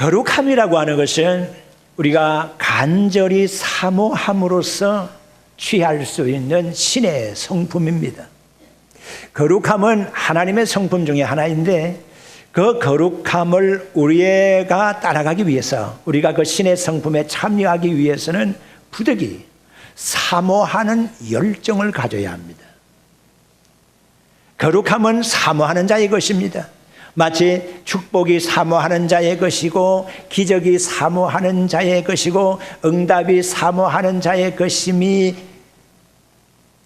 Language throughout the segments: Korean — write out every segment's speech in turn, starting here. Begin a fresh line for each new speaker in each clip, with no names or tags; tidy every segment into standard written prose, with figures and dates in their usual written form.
거룩함이라고 하는 것은 우리가 간절히 사모함으로써 취할 수 있는 신의 성품입니다. 거룩함은 하나님의 성품 중에 하나인데 그 거룩함을 우리가 따라가기 위해서, 우리가 그 신의 성품에 참여하기 위해서는 부득이 사모하는 열정을 가져야 합니다. 거룩함은 사모하는 자의 것입니다. 마치 축복이 사모하는 자의 것이고 기적이 사모하는 자의 것이고 응답이 사모하는 자의 것임이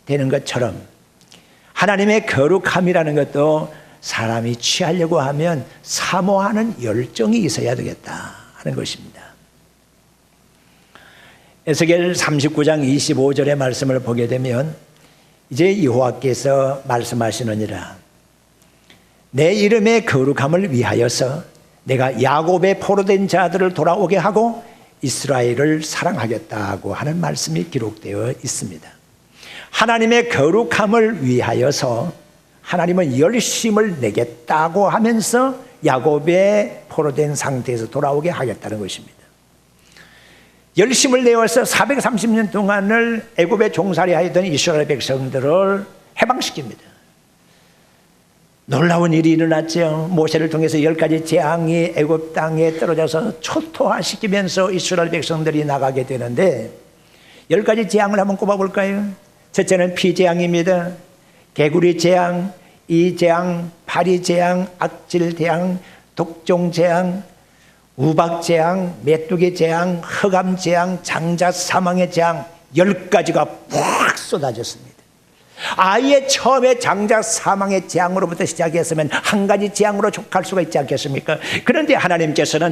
되는 것처럼 하나님의 거룩함이라는 것도 사람이 취하려고 하면 사모하는 열정이 있어야 되겠다 하는 것입니다. 에스겔 39장 25절의 말씀을 보게 되면 이제 여호와께서 말씀하시느니라, 내 이름의 거룩함을 위하여서 내가 야곱의 포로된 자들을 돌아오게 하고 이스라엘을 사랑하겠다고 하는 말씀이 기록되어 있습니다. 하나님의 거룩함을 위하여서 하나님은 열심을 내겠다고 하면서 야곱의 포로된 상태에서 돌아오게 하겠다는 것입니다. 열심을 내어서 430년 동안을 애굽에 종살이 하였던 이스라엘 백성들을 해방시킵니다. 놀라운 일이 일어났죠. 모세를 통해서 10가지 재앙이 애굽 땅에 떨어져서 초토화시키면서 이스라엘 백성들이 나가게 되는데 10가지 재앙을 한번 꼽아볼까요? 첫째는 피재앙입니다. 개구리 재앙, 이재앙, 파리재앙, 악질재앙, 독종재앙, 우박재앙, 메뚜기 재앙, 흑암재앙, 장자 사망의 재앙 10가지가 푹 쏟아졌습니다. 아예 처음에 장자 사망의 재앙으로부터 시작했으면 한 가지 재앙으로 족할 수가 있지 않겠습니까? 그런데 하나님께서는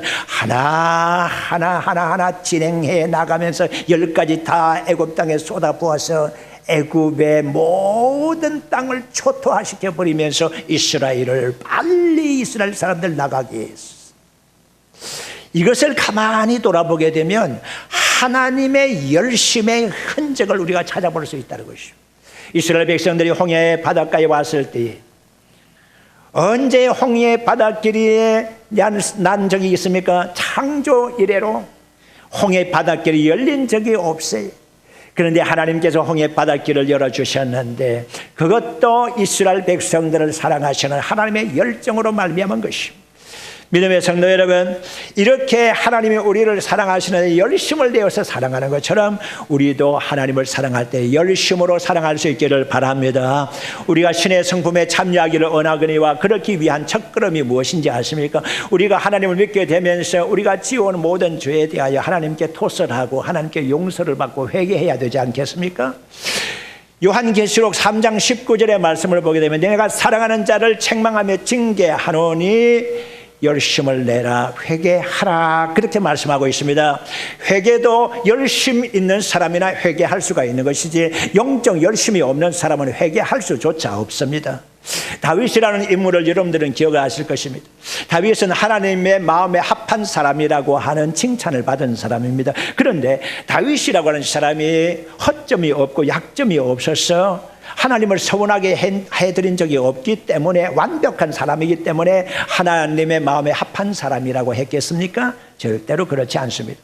하나하나 진행해 나가면서 10가지 다 애굽 땅에 쏟아부어서 애굽의 모든 땅을 초토화시켜 버리면서 이스라엘을 빨리 이스라엘 사람들 나가게 했어. 이것을 가만히 돌아보게 되면 하나님의 열심의 흔적을 우리가 찾아볼 수 있다는 것이죠. 이스라엘 백성들이 홍해 바닷가에 왔을 때 언제 홍해 바닷길에 난 적이 있습니까? 창조 이래로 홍해 바닷길이 열린 적이 없어요. 그런데 하나님께서 홍해 바닷길을 열어주셨는데 그것도 이스라엘 백성들을 사랑하시는 하나님의 열정으로 말미암은 것입니다. 믿음의 성도 여러분, 이렇게 하나님이 우리를 사랑하시는 열심을 내어서 사랑하는 것처럼 우리도 하나님을 사랑할 때 열심으로 사랑할 수 있기를 바랍니다. 우리가 신의 성품에 참여하기를 원하거니와 그렇기 위한 첫걸음이 무엇인지 아십니까? 우리가 하나님을 믿게 되면서 우리가 지어온 모든 죄에 대하여 하나님께 토설하고 하나님께 용서를 받고 회개해야 되지 않겠습니까? 요한계시록 3장 19절의 말씀을 보게 되면 내가 사랑하는 자를 책망하며 징계하노니 열심을 내라 회개하라 그렇게 말씀하고 있습니다. 회개도 열심 있는 사람이나 회개할 수가 있는 것이지 영적 열심이 없는 사람은 회개할 수조차 없습니다. 다윗이라는 인물을 여러분들은 기억하실 것입니다. 다윗은 하나님의 마음에 합한 사람이라고 하는 칭찬을 받은 사람입니다. 그런데 다윗이라고 하는 사람이 허점이 없고 약점이 없어서 하나님을 서운하게 해드린 적이 없기 때문에 완벽한 사람이기 때문에 하나님의 마음에 합한 사람이라고 했겠습니까? 절대로 그렇지 않습니다.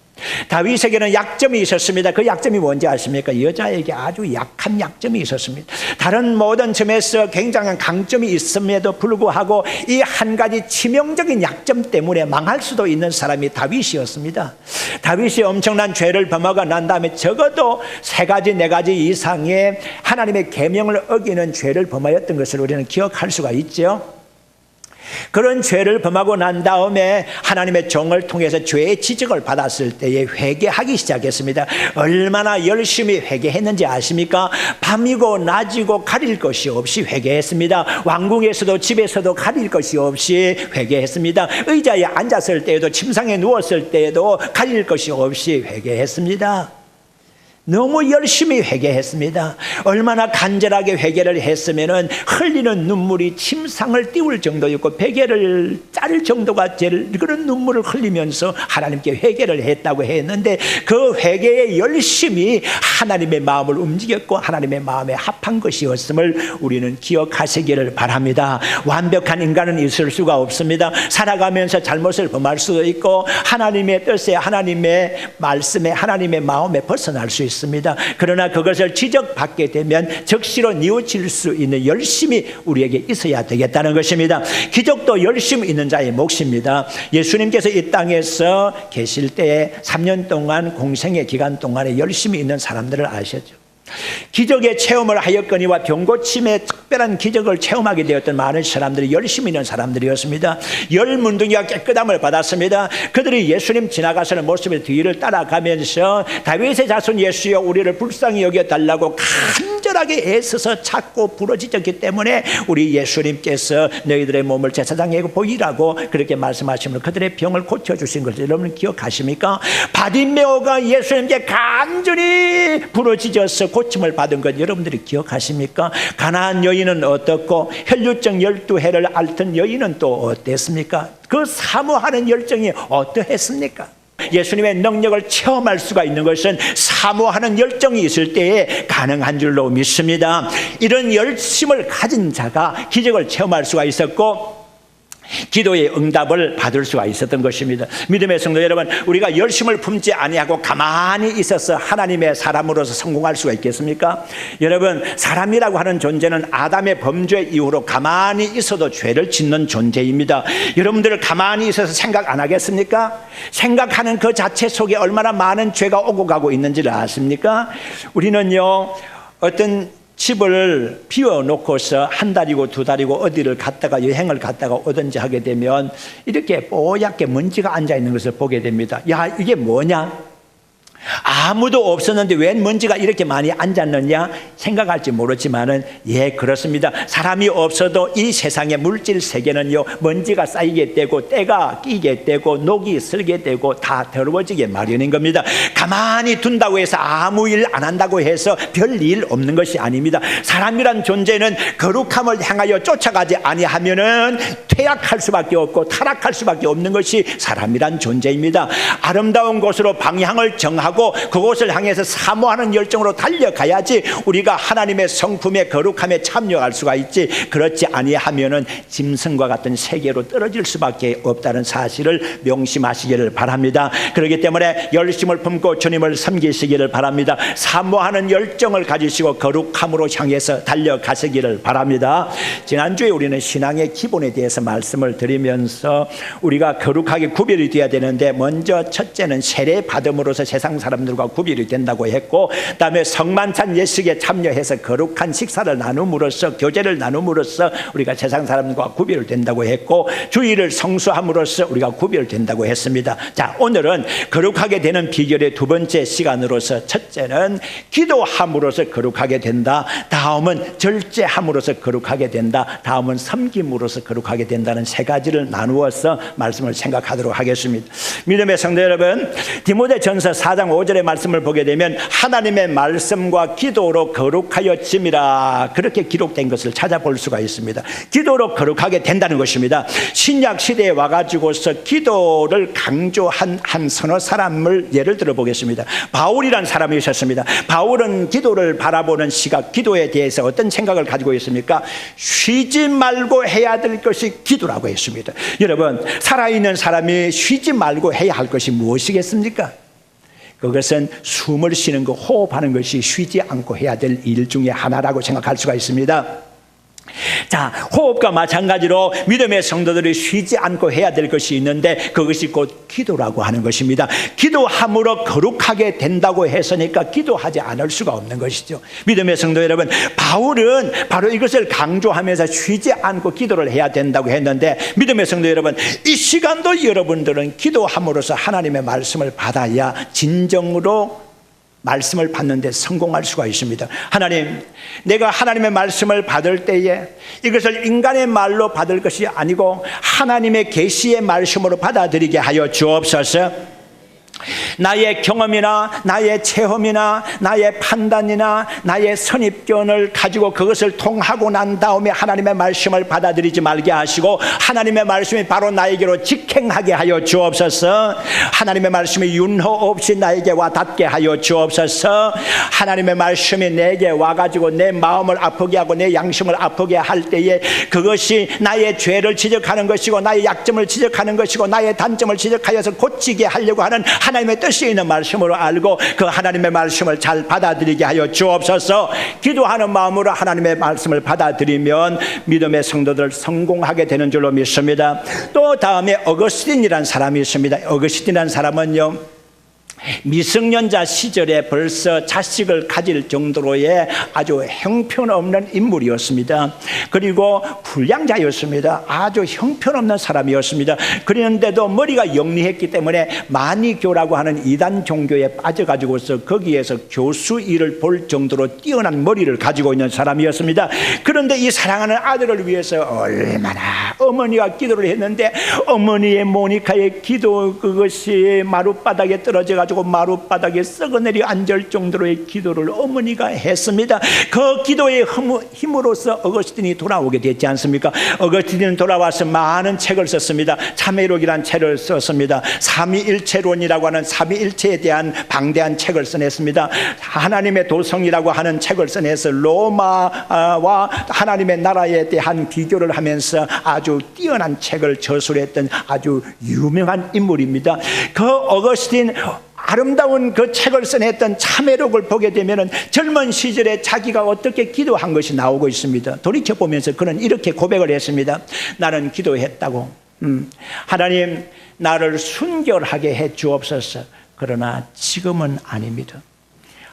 다윗에게는 약점이 있었습니다. 그 약점이 뭔지 아십니까? 여자에게 아주 약한 약점이 있었습니다. 다른 모든 점에서 굉장한 강점이 있음에도 불구하고 이 한 가지 치명적인 약점 때문에 망할 수도 있는 사람이 다윗이었습니다. 다윗이 엄청난 죄를 범하고 난 다음에 적어도 3가지 4가지 이상의 하나님의 계명을 어기는 죄를 범하였던 것을 우리는 기억할 수가 있죠. 그런 죄를 범하고 난 다음에 하나님의 종을 통해서 죄의 지적을 받았을 때에 회개하기 시작했습니다. 얼마나 열심히 회개했는지 아십니까? 밤이고 낮이고 가릴 것이 없이 회개했습니다. 왕궁에서도 집에서도 가릴 것이 없이 회개했습니다. 의자에 앉았을 때에도 침상에 누웠을 때에도 가릴 것이 없이 회개했습니다. 너무 열심히 회개했습니다. 얼마나 간절하게 회개를 했으면은 흘리는 눈물이 침상을 띄울 정도였고 베개를 자를 정도가 될 그런 눈물을 흘리면서 하나님께 회개를 했다고 했는데 그 회개의 열심이 하나님의 마음을 움직였고 하나님의 마음에 합한 것이었음을 우리는 기억하시기를 바랍니다. 완벽한 인간은 있을 수가 없습니다. 살아가면서 잘못을 범할 수도 있고 하나님의 뜻에 하나님의 말씀에 하나님의 마음에 벗어날 수 있습니다. 그러나 그것을 지적받게 되면 적시로 뉘우칠 수 있는 열심이 우리에게 있어야 되겠다는 것입니다. 기적도 열심 있는 자의 몫입니다. 예수님께서 이 땅에서 계실 때에 3년 동안 공생의 기간 동안에 열심히 있는 사람들을 아셨죠. 기적의 체험을 하였거니와 병고침의 특별한 기적을 체험하게 되었던 많은 사람들이 열심히 있는 사람들이었습니다. 열 문둥이가 깨끗함을 받았습니다. 그들이 예수님 지나가시는 모습의 뒤를 따라가면서 다윗의 자손 예수여 우리를 불쌍히 여겨달라고 간절하게 애써서 찾고 부러지셨기 때문에 우리 예수님께서 너희들의 몸을 제사장에게 보이라고 그렇게 말씀하시면 그들의 병을 고쳐주신 것을 여러분 기억하십니까? 바디메오가 예수님께 간절히 부러지셔서 고침을 받은 것 여러분들이 기억하십니까? 가나안 여인은 어떻고 혈류증 12해를 앓던 여인은 또 어땠습니까? 그 사모하는 열정이 어떠했습니까? 예수님의 능력을 체험할 수가 있는 것은 사모하는 열정이 있을 때에 가능한 줄로 믿습니다. 이런 열심을 가진 자가 기적을 체험할 수가 있었고 기도의 응답을 받을 수가 있었던 것입니다. 믿음의 성도 여러분, 우리가 열심을 품지 아니하고 가만히 있어서 하나님의 사람으로서 성공할 수가 있겠습니까? 여러분, 사람이라고 하는 존재는 아담의 범죄 이후로 가만히 있어도 죄를 짓는 존재입니다. 여러분들 가만히 있어서 생각 안 하겠습니까? 생각하는 그 자체 속에 얼마나 많은 죄가 오고 가고 있는지를 아십니까? 우리는요, 어떤 집을 비워놓고서 한 달이고 두 달이고 어디를 갔다가 여행을 갔다가 오든지 하게 되면 이렇게 뽀얗게 먼지가 앉아있는 것을 보게 됩니다. 야, 이게 뭐냐? 아무도 없었는데 왜 먼지가 이렇게 많이 앉았느냐 생각할지 모르지만은 예, 그렇습니다. 사람이 없어도 이 세상의 물질 세계는요 먼지가 쌓이게 되고 때가 끼게 되고 녹이 슬게 되고 다 더러워지게 마련인 겁니다. 가만히 둔다고 해서 아무 일 안 한다고 해서 별일 없는 것이 아닙니다. 사람이란 존재는 거룩함을 향하여 쫓아가지 아니하면은 퇴락할 수밖에 없고 타락할 수밖에 없는 것이 사람이란 존재입니다. 아름다운 곳으로 방향을 정하고 그곳을 향해서 사모하는 열정으로 달려가야지 우리가 하나님의 성품의 거룩함에 참여할 수가 있지, 그렇지 아니하면은 짐승과 같은 세계로 떨어질 수밖에 없다는 사실을 명심하시기를 바랍니다. 그렇기 때문에 열심을 품고 주님을 섬기시기를 바랍니다. 사모하는 열정을 가지시고 거룩함으로 향해서 달려가시기를 바랍니다. 지난주에 우리는 신앙의 기본에 대해서 말씀을 드리면서 우리가 거룩하게 구별이 되어야 되는데 먼저 첫째는 세례 받음으로서 세상 사람들과 구별이 된다고 했고, 그다음에 성만찬 예식에 참여해서 거룩한 식사를 나눔으로써 교제를 나눔으로써 우리가 세상 사람들과 구별된다고 했고, 주일을 성수함으로써 우리가 구별된다고 했습니다. 자, 오늘은 거룩하게 되는 비결의 두 번째 시간으로서 첫째는 기도함으로써 거룩하게 된다, 다음은 절제함으로써 거룩하게 된다, 다음은 섬김으로써 거룩하게 된다는 세 가지를 나누어서 말씀을 생각하도록 하겠습니다. 믿음의 성도 여러분, 디모데전서 4장 5절의 말씀을 보게 되면 하나님의 말씀과 기도로 거룩하여짐이라 그렇게 기록된 것을 찾아볼 수가 있습니다. 기도로 거룩하게 된다는 것입니다. 신약 시대에 와가지고서 기도를 강조한 한 서너 사람을 예를 들어 보겠습니다. 바울이라는 사람이 있었습니다. 바울은 기도를 바라보는 시각, 기도에 대해서 어떤 생각을 가지고 있습니까? 쉬지 말고 해야 될 것이 기도라고 했습니다. 여러분, 살아있는 사람이 쉬지 말고 해야 할 것이 무엇이겠습니까? 그것은 숨을 쉬는 것, 호흡하는 것이 쉬지 않고 해야 될 일 중에 하나라고 생각할 수가 있습니다. 자, 호흡과 마찬가지로 믿음의 성도들이 쉬지 않고 해야 될 것이 있는데 그것이 곧 기도라고 하는 것입니다. 기도함으로 거룩하게 된다고 했으니까 기도하지 않을 수가 없는 것이죠. 믿음의 성도 여러분, 바울은 바로 이것을 강조하면서 쉬지 않고 기도를 해야 된다고 했는데, 믿음의 성도 여러분, 이 시간도 여러분들은 기도함으로써 하나님의 말씀을 받아야 진정으로 말씀을 받는데 성공할 수가 있습니다. 하나님, 내가 하나님의 말씀을 받을 때에 이것을 인간의 말로 받을 것이 아니고 하나님의 계시의 말씀으로 받아들이게 하여 주옵소서. 나의 경험이나 나의 체험이나 나의 판단이나 나의 선입견을 가지고 그것을 통하고 난 다음에 하나님의 말씀을 받아들이지 말게 하시고 하나님의 말씀이 바로 나에게로 직행하게 하여 주옵소서. 하나님의 말씀이 윤허 없이 나에게 와 닿게 하여 주옵소서. 하나님의 말씀이 내게 와가지고 내 마음을 아프게 하고 내 양심을 아프게 할 때에 그것이 나의 죄를 지적하는 것이고 나의 약점을 지적하는 것이고 나의 단점을 지적하여서 고치게 하려고 하는 하나님의 뜻이 있는 말씀으로 알고 그 하나님의 말씀을 잘 받아들이게 하여 주옵소서. 기도하는 마음으로 하나님의 말씀을 받아들이면 믿음의 성도들 성공하게 되는 줄로 믿습니다. 또 다음에 어거스틴이라는 사람이 있습니다. 어거스틴이라는 사람은요, 미성년자 시절에 벌써 자식을 가질 정도로의 아주 형편없는 인물이었습니다. 그리고 불량자였습니다. 아주 형편없는 사람이었습니다. 그런데도 머리가 영리했기 때문에 마니교라고 하는 이단 종교에 빠져가지고서 거기에서 교수 일을 볼 정도로 뛰어난 머리를 가지고 있는 사람이었습니다. 그런데 이 사랑하는 아들을 위해서 얼마나 어머니가 기도를 했는데 어머니의 모니카의 기도 그것이 마룻바닥에 떨어져가지고 마룻바닥에 썩어내려 앉을 정도로의 기도를 어머니가 했습니다. 그 기도의 힘으로써 어거스틴이 돌아오게 됐지 않습니까? 어거스틴은 돌아와서 많은 책을 썼습니다. 참회록이라는 책을 썼습니다. 삼위일체론이라고 하는 삼위일체에 대한 방대한 책을 써냈습니다. 하나님의 도성이라고 하는 책을 써내서 로마와 하나님의 나라에 대한 비교를 하면서 아주 뛰어난 책을 저술했던 아주 유명한 인물입니다. 그 어거스틴 아름다운 그 책을 써냈던 참회록을 보게 되면 젊은 시절에 자기가 어떻게 기도한 것이 나오고 있습니다. 돌이켜보면서 그는 이렇게 고백을 했습니다. 나는 기도했다고. 하나님, 나를 순결하게 해 주옵소서. 그러나 지금은 아닙니다.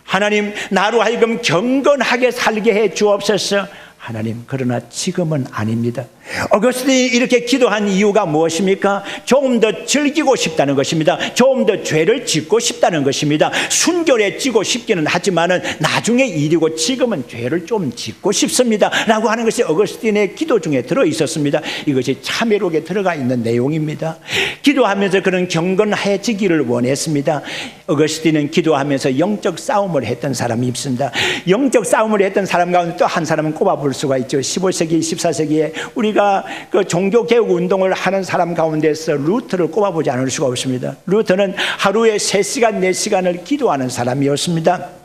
하나님, 나로 하여금 경건하게 살게 해 주옵소서. 하나님, 그러나 지금은 아닙니다. 어거스틴이 이렇게 기도한 이유가 무엇입니까? 조금 더 즐기고 싶다는 것입니다. 조금 더 죄를 짓고 싶다는 것입니다. 순결해지고 싶기는 하지만은 나중에 일이고 지금은 죄를 좀 짓고 싶습니다 라고 하는 것이 어거스틴의 기도 중에 들어있었습니다. 이것이 참회록에 들어가 있는 내용입니다. 기도하면서 그런 경건해지기를 원했습니다. 어거스틴은 기도하면서 영적 싸움을 했던 사람이 있습니다. 영적 싸움을 했던 사람 가운데 또 한 사람은 꼽아볼 수가 있죠. 15세기, 14세기에 우리가 그 종교개혁 운동을 하는 사람 가운데서 루터를 꼽아보지 않을 수가 없습니다. 루터는 하루에 3시간, 4시간을 기도하는 사람이었습니다.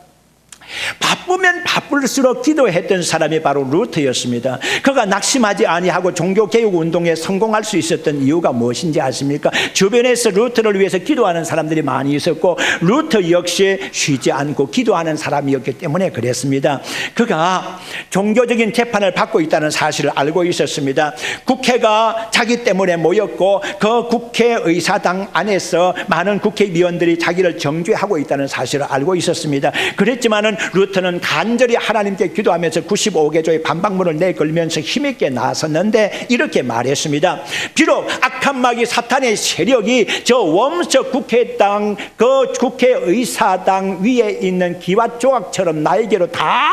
바쁘면 바쁠수록 기도했던 사람이 바로 루터였습니다. 그가 낙심하지 아니하고 종교개혁 운동에 성공할 수 있었던 이유가 무엇인지 아십니까? 주변에서 루터를 위해서 기도하는 사람들이 많이 있었고 루터 역시 쉬지 않고 기도하는 사람이었기 때문에 그랬습니다. 그가 종교적인 재판을 받고 있다는 사실을 알고 있었습니다. 국회가 자기 때문에 모였고 그 국회의사당 안에서 많은 국회의원들이 자기를 정죄하고 있다는 사실을 알고 있었습니다. 그랬지만은 루터는 간절히 하나님께 기도하면서 95개조의 반박문을 내걸면서 힘있게 나섰는데 이렇게 말했습니다. 비록 악한 마귀 사탄의 세력이 저 웜스 국회당 그 국회의사당 위에 있는 기와 조각처럼 나에게로 다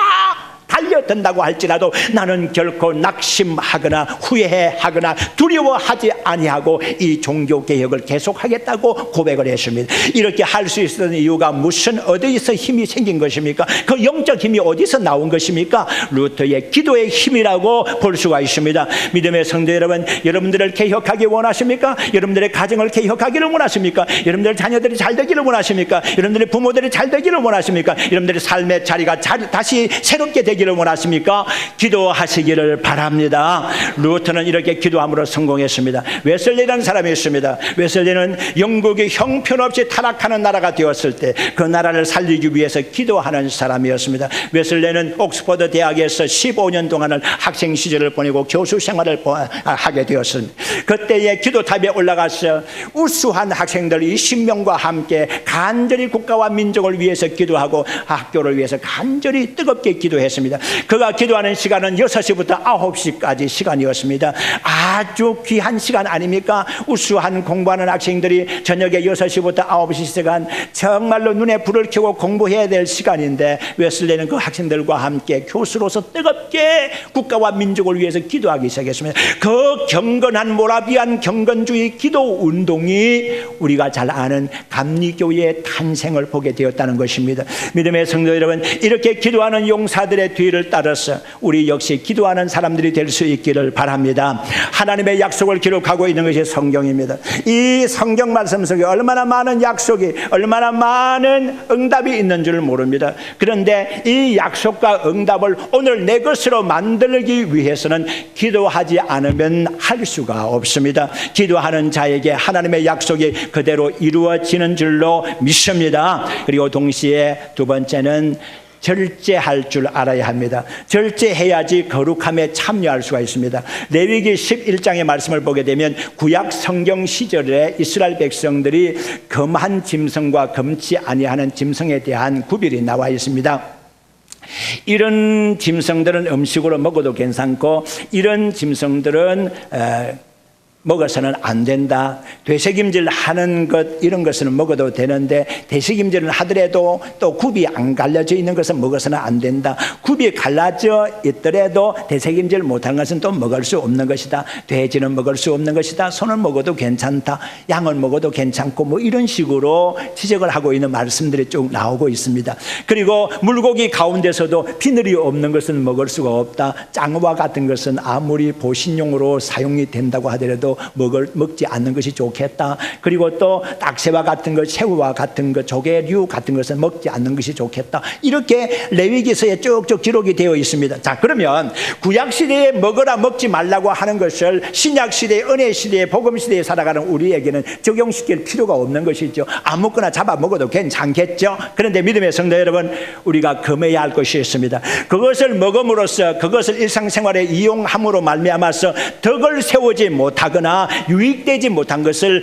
달려든다고 할지라도 나는 결코 낙심하거나 후회하거나 두려워하지 아니하고 이 종교개혁을 계속하겠다고 고백을 했습니다. 이렇게 할 수 있었던 이유가 무슨 어디서 힘이 생긴 것입니까? 그 영적 힘이 어디서 나온 것입니까? 루터의 기도의 힘이라고 볼 수가 있습니다. 믿음의 성도 여러분, 여러분들을 개혁하기 원하십니까? 여러분들의 가정을 개혁하기를 원하십니까? 여러분들의 자녀들이 잘 되기를 원하십니까? 여러분들의 부모들이 잘 되기를 원하십니까? 여러분들의 삶의 자리가 다시 새롭게 되기를 원하십니까? 기도하시기를 바랍니다. 루터는 이렇게 기도함으로 성공했습니다. 웨슬리라는 사람이 있습니다. 웨슬리는 영국이 형편없이 타락하는 나라가 되었을 때 그 나라를 살리기 위해서 기도하는 사람이었습니다. 웨슬리는 옥스퍼드 대학에서 15년 동안을 학생 시절을 보내고 교수 생활을 하게 되었습니다. 그때의 기도탑에 올라가서 우수한 학생들 20명과 함께 간절히 국가와 민족을 위해서 기도하고 학교를 위해서 간절히 뜨겁게 기도했습니다. 있습니다. 그가 기도하는 시간은 6시부터 9시까지 시간이었습니다. 아주 귀한 시간 아닙니까? 우수한 공부하는 학생들이 저녁에 6시부터 9시 시간 정말로 눈에 불을 켜고 공부해야 될 시간인데 웨슬리는 그 학생들과 함께 교수로서 뜨겁게 국가와 민족을 위해서 기도하기 시작했습니다. 그 경건한 모라비안 경건주의 기도 운동이 우리가 잘 아는 감리교회의 탄생을 보게 되었다는 것입니다. 믿음의 성도 여러분, 이렇게 기도하는 용사들의 뒤를 따라서 우리 역시 기도하는 사람들이 될 수 있기를 바랍니다. 하나님의 약속을 기록하고 있는 것이 성경입니다. 이 성경 말씀 속에 얼마나 많은 약속이, 얼마나 많은 응답이 있는 줄 모릅니다. 그런데 이 약속과 응답을 오늘 내 것으로 만들기 위해서는 기도하지 않으면 할 수가 없습니다. 기도하는 자에게 하나님의 약속이 그대로 이루어지는 줄로 믿습니다. 그리고 동시에 두 번째는 절제할 줄 알아야 합니다. 절제해야지 거룩함에 참여할 수가 있습니다. 레위기 11장의 말씀을 보게 되면 구약 성경 시절에 이스라엘 백성들이 금한 짐승과 금치 아니하는 짐승에 대한 구별이 나와 있습니다. 이런 짐승들은 음식으로 먹어도 괜찮고 이런 짐승들은 먹어서는 안 된다. 되새김질 하는 것 이런 것은 먹어도 되는데 되새김질을 하더라도 또 굽이 안 갈라져 있는 것은 먹어서는 안 된다. 굽이 갈라져 있더라도 되새김질 못한 것은 또 먹을 수 없는 것이다. 돼지는 먹을 수 없는 것이다. 소는 먹어도 괜찮다. 양은 먹어도 괜찮고 뭐 이런 식으로 지적을 하고 있는 말씀들이 쭉 나오고 있습니다. 그리고 물고기 가운데서도 비늘이 없는 것은 먹을 수가 없다. 짱어와 같은 것은 아무리 보신용으로 사용이 된다고 하더라도 먹지 않는 것이 좋겠다. 그리고 또 딱새와 같은 것, 새우와 같은 것, 조개류 같은 것은 먹지 않는 것이 좋겠다. 이렇게 레위기서에 쭉쭉 기록이 되어 있습니다. 자, 그러면 구약시대에 먹으라 먹지 말라고 하는 것을 신약시대, 은혜시대에, 복음시대에 살아가는 우리에게는 적용시킬 필요가 없는 것이죠. 아무거나 잡아 먹어도 괜찮겠죠. 그런데 믿음의 성도 여러분, 우리가 금해야 할 것이 있습니다. 그것을 먹음으로써, 그것을 일상생활에 이용함으로 말미암아서 덕을 세우지 못하거나 유익되지 못한 것을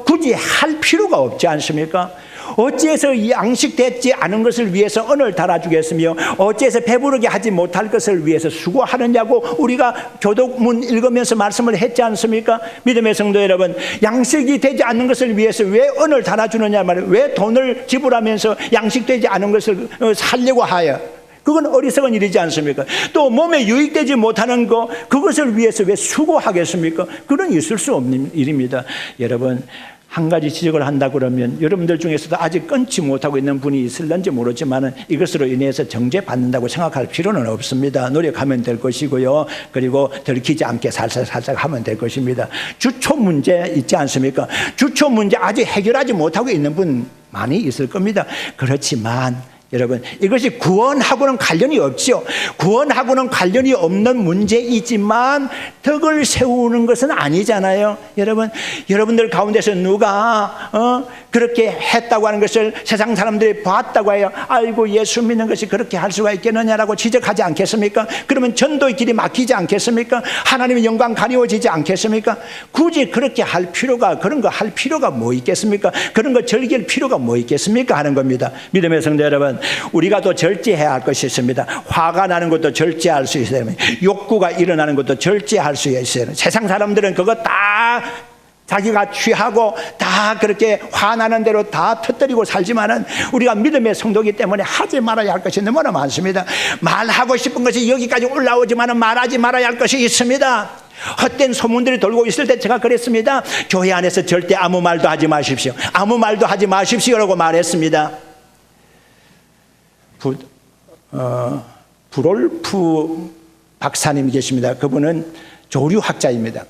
굳이 할 필요가 없지 않습니까? 어찌해서 양식되지 않은 것을 위해서 언을 달아주겠으며 어찌해서 배부르게 하지 못할 것을 위해서 수고하느냐고 우리가 교독문 읽으면서 말씀을 했지 않습니까? 믿음의 성도 여러분, 양식이 되지 않는 것을 위해서 왜 언을 달아주느냐 말이에요. 왜 돈을 지불하면서 양식되지 않은 것을 살려고 하여, 그건 어리석은 일이지 않습니까? 또 몸에 유익되지 못하는 거, 그것을 위해서 왜 수고하겠습니까? 그건 있을 수 없는 일입니다. 여러분, 한 가지 지적을 한다 그러면 여러분들 중에서도 아직 끊지 못하고 있는 분이 있을런지 모르지만 이것으로 인해서 정죄받는다고 생각할 필요는 없습니다. 노력하면 될 것이고요. 그리고 들키지 않게 살짝 하면 될 것입니다. 주초 문제 있지 않습니까? 주초 문제 아직 해결하지 못하고 있는 분 많이 있을 겁니다. 그렇지만 여러분, 이것이 구원하고는 관련이 없죠. 구원하고는 관련이 없는 문제이지만 덕을 세우는 것은 아니잖아요. 여러분, 여러분들 가운데서 누가 그렇게 했다고 하는 것을 세상 사람들이 봤다고 해요. 아이고, 예수 믿는 것이 그렇게 할 수가 있겠느냐라고 지적하지 않겠습니까? 그러면 전도의 길이 막히지 않겠습니까? 하나님의 영광 가리워지지 않겠습니까? 굳이 그렇게 할 필요가, 그런 거 할 필요가 뭐 있겠습니까? 그런 거 즐길 필요가 뭐 있겠습니까? 하는 겁니다. 믿음의 성도 여러분, 우리가 또 절제해야 할 것이 있습니다. 화가 나는 것도 절제할 수 있어야 됩니다. 욕구가 일어나는 것도 절제할 수 있어야 됩니다. 세상 사람들은 그거 다 자기가 취하고 다 그렇게 화나는 대로 다 터뜨리고 살지만은 우리가 믿음의 성도이기 때문에 하지 말아야 할 것이 너무나 많습니다. 말하고 싶은 것이 여기까지 올라오지만은 말하지 말아야 할 것이 있습니다. 헛된 소문들이 돌고 있을 때 제가 그랬습니다. 교회 안에서 절대 아무 말도 하지 마십시오. 아무 말도 하지 마십시오라고 말했습니다. 브롤프 박사님이 계십니다. 그분은 조류학자입니다.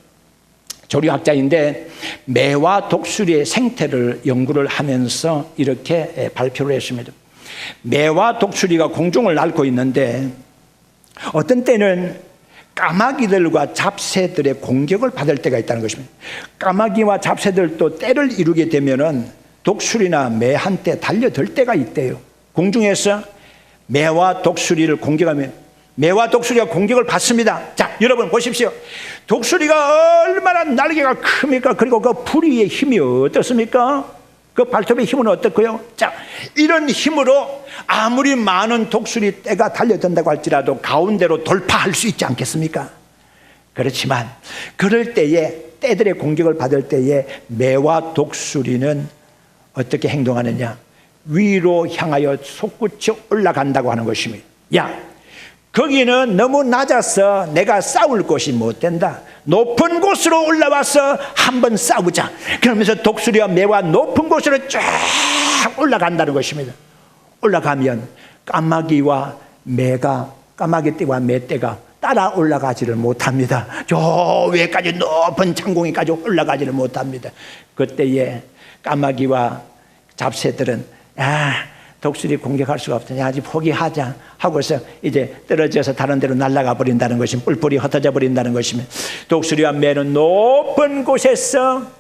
조류학자인데 매와 독수리의 생태를 연구를 하면서 이렇게 발표를 했습니다. 매와 독수리가 공중을 날고 있는데 어떤 때는 까마귀들과 잡새들의 공격을 받을 때가 있다는 것입니다. 까마귀와 잡새들도 때를 이루게 되면은 독수리나 매한테 달려들 때가 있대요. 공중에서 매와 독수리를 공격하면 매와 독수리가 공격을 받습니다. 자, 여러분 보십시오. 독수리가 얼마나 날개가 큽니까? 그리고 그 부리의 힘이 어떻습니까? 그 발톱의 힘은 어떻고요? 자, 이런 힘으로 아무리 많은 독수리 떼가 달려든다고 할지라도 가운데로 돌파할 수 있지 않겠습니까? 그렇지만 그럴 때에, 떼들의 공격을 받을 때에 매와 독수리는 어떻게 행동하느냐? 위로 향하여 솟구쳐 올라간다고 하는 것입니다. 야, 거기는 너무 낮아서 내가 싸울 곳이 못 된다. 높은 곳으로 올라와서 한번 싸우자. 그러면서 독수리와 매와 높은 곳으로 쫙 올라간다는 것입니다. 올라가면 까마귀와 매가, 까마귀떼와 매떼가 따라 올라가지를 못합니다. 저 위에까지 높은 창공에까지 올라가지를 못합니다. 그때에 까마귀와 잡새들은 독수리 공격할 수가 없으니 아직 포기하자 하고서 이제 떨어져서 다른 데로 날아가 버린다는 것입니다. 뿔뿔이 흩어져 버린다는 것입니다. 독수리와 매는 높은 곳에서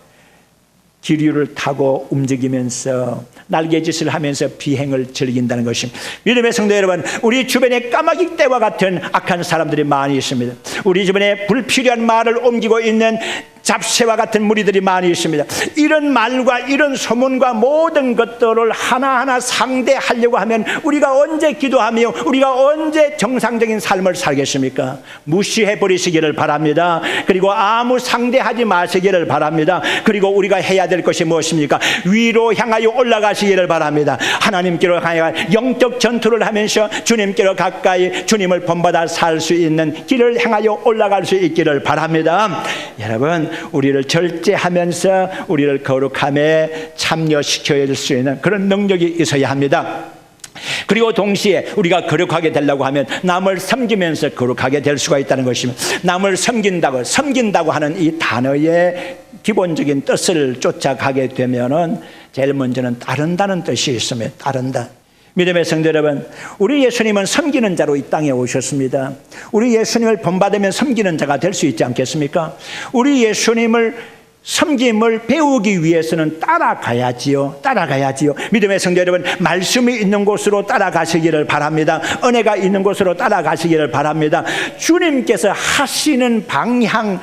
기류를 타고 움직이면서 날개짓을 하면서 비행을 즐긴다는 것입니다. 믿음의 성도 여러분, 우리 주변에 까마귀 떼와 같은 악한 사람들이 많이 있습니다. 우리 주변에 불필요한 말을 옮기고 있는 잡새와 같은 무리들이 많이 있습니다. 이런 말과 이런 소문과 모든 것들을 하나하나 상대하려고 하면 우리가 언제 기도하며 우리가 언제 정상적인 삶을 살겠습니까? 무시해 버리시기를 바랍니다. 그리고 아무 상대하지 마시기를 바랍니다. 그리고 우리가 해야 될 것이 무엇입니까? 위로 향하여 올라가시기를 바랍니다. 하나님께로 향하여 영적 전투를 하면서 주님께로 가까이 주님을 본받아 살 수 있는 길을 향하여 올라갈 수 있기를 바랍니다. 여러분, 우리를 절제하면서 우리를 거룩함에 참여시켜야 될 수 있는 그런 능력이 있어야 합니다. 그리고 동시에 우리가 거룩하게 되려고 하면 남을 섬기면서 거룩하게 될 수가 있다는 것입니다. 남을 섬긴다고 하는 이 단어의 기본적인 뜻을 쫓아가게 되면은 제일 먼저는 따른다는 뜻이 있으면 따른다. 믿음의 성도 여러분, 우리 예수님은 섬기는 자로 이 땅에 오셨습니다. 우리 예수님을 본받으면 섬기는 자가 될 수 있지 않겠습니까? 우리 예수님을 섬김을 배우기 위해서는 따라가야지요. 믿음의 성도 여러분, 말씀이 있는 곳으로 따라가시기를 바랍니다. 은혜가 있는 곳으로 따라가시기를 바랍니다. 주님께서 하시는 방향,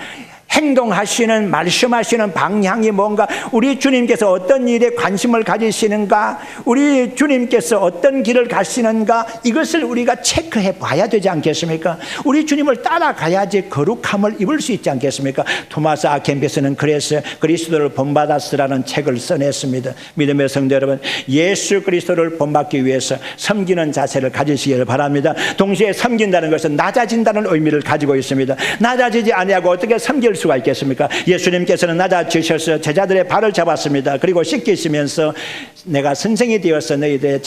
행동하시는, 말씀하시는 방향이 뭔가, 우리 주님께서 어떤 일에 관심을 가지시는가, 우리 주님께서 어떤 길을 가시는가, 이것을 우리가 체크해 봐야 되지 않겠습니까? 우리 주님을 따라가야지 거룩함을 입을 수 있지 않겠습니까? 토마스 아켄피스는 그래서 그리스도를 본받았으라는 책을 써냈습니다. 믿음의 성도 여러분, 예수 그리스도를 본받기 위해서 섬기는 자세를 가지시기를 바랍니다. 동시에 섬긴다는 것은 낮아진다는 의미를 가지고 있습니다. 낮아지지 아니하고 어떻게 섬길 수가 있겠습니까? 예수님께서는 낮아지셔서 제자들의 발을 잡았습니다. 그리고 씻기시면서 내가 선생이 되어서 너희들의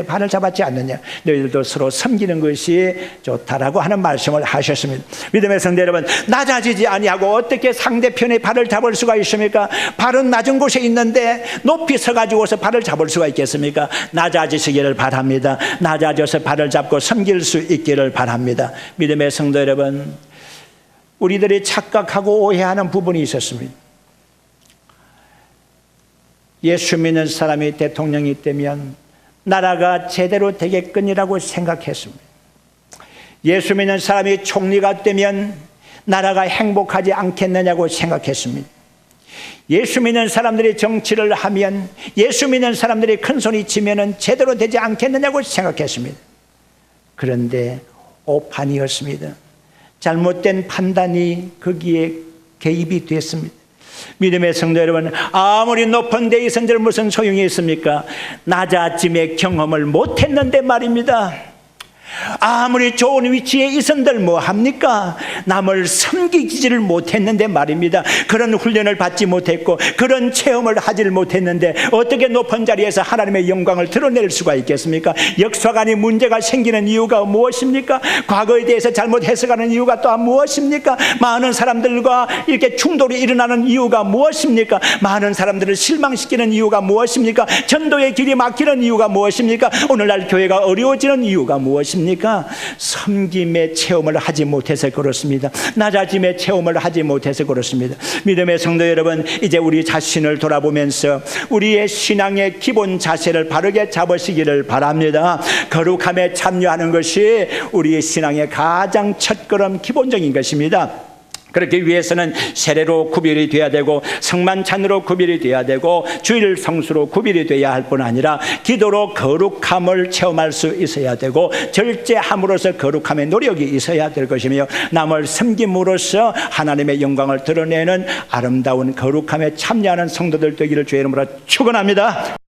발을 잡았지 않느냐, 너희들도 서로 섬기는 것이 좋다라고 하는 말씀을 하셨습니다. 믿음의 성도 여러분, 낮아지지 아니하고 어떻게 상대편의 발을 잡을 수가 있습니까? 발은 낮은 곳에 있는데 높이 서가지고서 발을 잡을 수가 있겠습니까? 낮아지시기를 바랍니다. 낮아져서 발을 잡고 섬길 수 있기를 바랍니다. 믿음의 성도 여러분, 우리들이 착각하고 오해하는 부분이 있었습니다. 예수 믿는 사람이 대통령이 되면 나라가 제대로 되겠거니라고 생각했습니다. 예수 믿는 사람이 총리가 되면 나라가 행복하지 않겠느냐고 생각했습니다. 예수 믿는 사람들이 정치를 하면, 예수 믿는 사람들이 큰소리 치면 제대로 되지 않겠느냐고 생각했습니다. 그런데 오판이었습니다. 잘못된 판단이 거기에 개입이 됐습니다. 믿음의 성도 여러분, 아무리 높은 데에 있은들 무슨 소용이 있습니까? 낮아짐의 경험을 못했는데 말입니다. 아무리 좋은 위치에 있은들 뭐합니까? 남을 섬기지를 못했는데 말입니다. 그런 훈련을 받지 못했고 그런 체험을 하지를 못했는데 어떻게 높은 자리에서 하나님의 영광을 드러낼 수가 있겠습니까? 역사관이 문제가 생기는 이유가 무엇입니까? 과거에 대해서 잘못 해석하는 이유가 또 무엇입니까? 많은 사람들과 이렇게 충돌이 일어나는 이유가 무엇입니까? 많은 사람들을 실망시키는 이유가 무엇입니까? 전도의 길이 막히는 이유가 무엇입니까? 오늘날 교회가 어려워지는 이유가 무엇입니까? 섬김의 체험을 하지 못해서 그렇습니다. 낮아짐의 체험을 하지 못해서 그렇습니다. 믿음의 성도 여러분, 이제 우리 자신을 돌아보면서 우리의 신앙의 기본 자세를 바르게 잡으시기를 바랍니다. 거룩함에 참여하는 것이 우리의 신앙의 가장 첫걸음 기본적인 것입니다. 그렇기 위해서는 세례로 구별이 돼야 되고 성만찬으로 구별이 돼야 되고 주일 성수로 구별이 돼야 할 뿐 아니라 기도로 거룩함을 체험할 수 있어야 되고 절제함으로써 거룩함의 노력이 있어야 될 것이며 남을 섬김으로써 하나님의 영광을 드러내는 아름다운 거룩함에 참여하는 성도들 되기를 주의 이름으로 축원합니다.